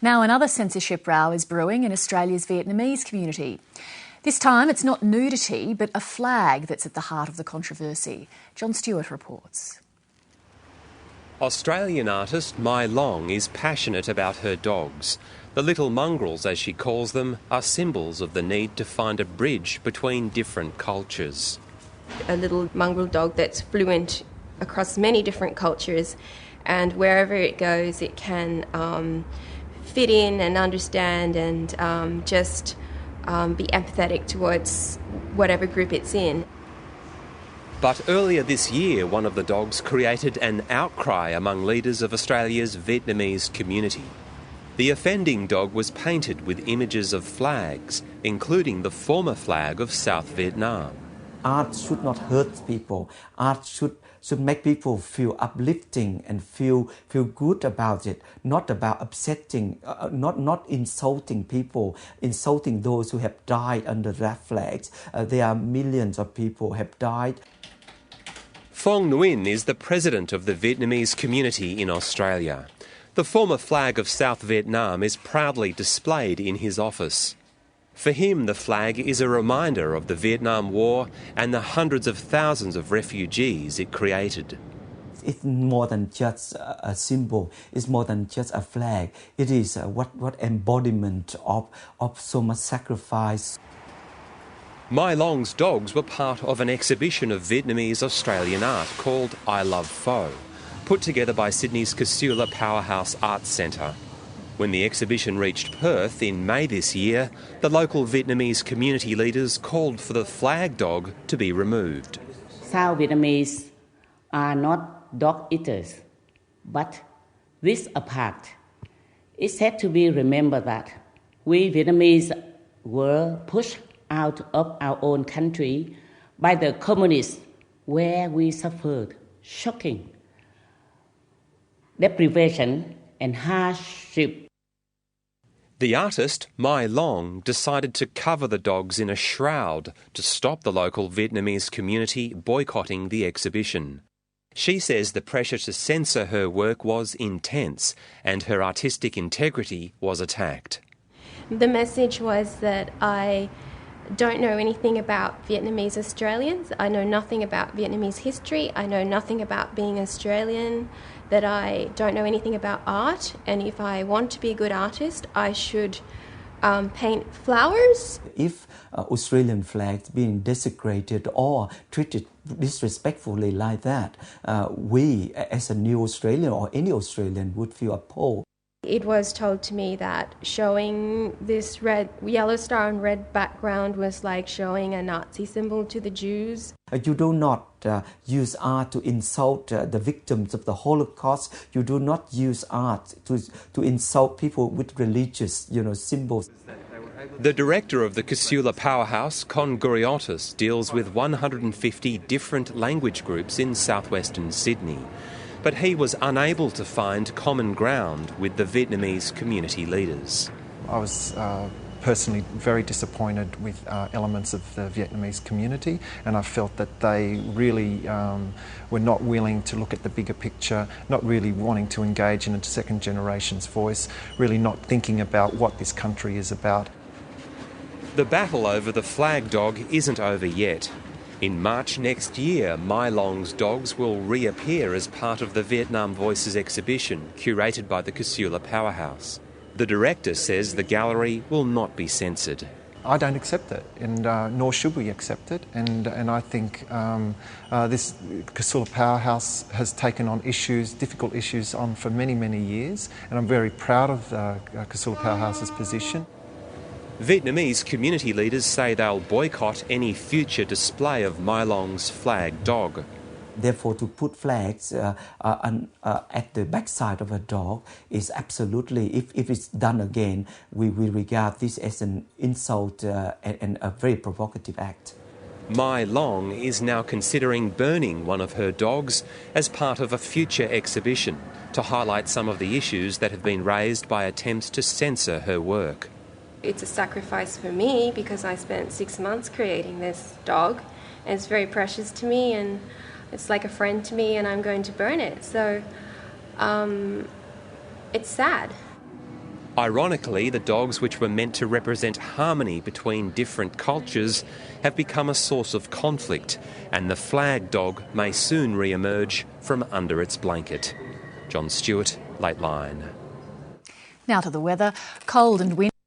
Now another censorship row is brewing in Australia's Vietnamese community. This time it's not nudity but a flag that's at the heart of the controversy. John Stewart reports. Australian artist Mai Long is passionate about her dogs. The little mongrels, as she calls them, are symbols of the need to find a bridge between different cultures. A little mongrel dog that's fluent across many different cultures, and wherever it goes it can fit in and understand and just be empathetic towards whatever group it's in. But earlier this year, one of the dogs created an outcry among leaders of Australia's Vietnamese community. The offending dog was painted with images of flags, including the former flag of South Vietnam. Art should not hurt people. Art should make people feel uplifting and feel good about it, not about upsetting, not insulting people, insulting those who have died under that flag. There are millions of people have died. Phong Nguyen is the president of the Vietnamese community in Australia. The former flag of South Vietnam is proudly displayed in his office. For him, the flag is a reminder of the Vietnam War and the hundreds of thousands of refugees it created. It's more than just a symbol. It's more than just a flag. It is what embodiment of so much sacrifice. Mai Long's dogs were part of an exhibition of Vietnamese Australian art called I Love Pho, put together by Sydney's Casula Powerhouse Arts Centre. When the exhibition reached Perth in May this year, the local Vietnamese community leaders called for the flag dog to be removed. South Vietnamese are not dog eaters, but this apart. It's sad to be remembered that we Vietnamese were pushed out of our own country by the communists, where we suffered shocking deprivation and hardship. The artist, Mai Long, decided to cover the dogs in a shroud to stop the local Vietnamese community boycotting the exhibition. She says the pressure to censor her work was intense and her artistic integrity was attacked. The message was that I don't know anything about Vietnamese Australians. I know nothing about Vietnamese history. I know nothing about being Australian, that I don't know anything about art, and if I want to be a good artist, I should paint flowers. If Australian flags being desecrated or treated disrespectfully like that, we as a new Australian or any Australian would feel appalled. It was told to me that showing this yellow star on red background was like showing a Nazi symbol to the Jews. You do not use art to insult the victims of the Holocaust. You do not use art to insult people with religious, symbols. The director of the Casula Powerhouse, Con Guriotis, deals with 150 different language groups in southwestern Sydney. But he was unable to find common ground with the Vietnamese community leaders. I was personally very disappointed with elements of the Vietnamese community, and I felt that they really were not willing to look at the bigger picture, not really wanting to engage in a second generation's voice, really not thinking about what this country is about. The battle over the flag dog isn't over yet. In March next year, Mai Long's dogs will reappear as part of the Vietnam Voices exhibition curated by the Casula Powerhouse. The director says the gallery will not be censored. I don't accept it, and nor should we accept it. And I think this Casula Powerhouse has taken on difficult issues on for many, many years, and I'm very proud of Casula Powerhouse's position. Vietnamese community leaders say they'll boycott any future display of Mai Long's flag dog. Therefore, to put flags at the backside of a dog is absolutely, if it's done again, we will regard this as an insult and a very provocative act. Mai Long is now considering burning one of her dogs as part of a future exhibition to highlight some of the issues that have been raised by attempts to censor her work. It's a sacrifice for me because I spent 6 months creating this dog, and it's very precious to me, and it's like a friend to me, and I'm going to burn it. So it's sad. Ironically, the dogs which were meant to represent harmony between different cultures have become a source of conflict, and the flag dog may soon re-emerge from under its blanket. John Stewart, Lateline. Now to the weather. Cold and windy.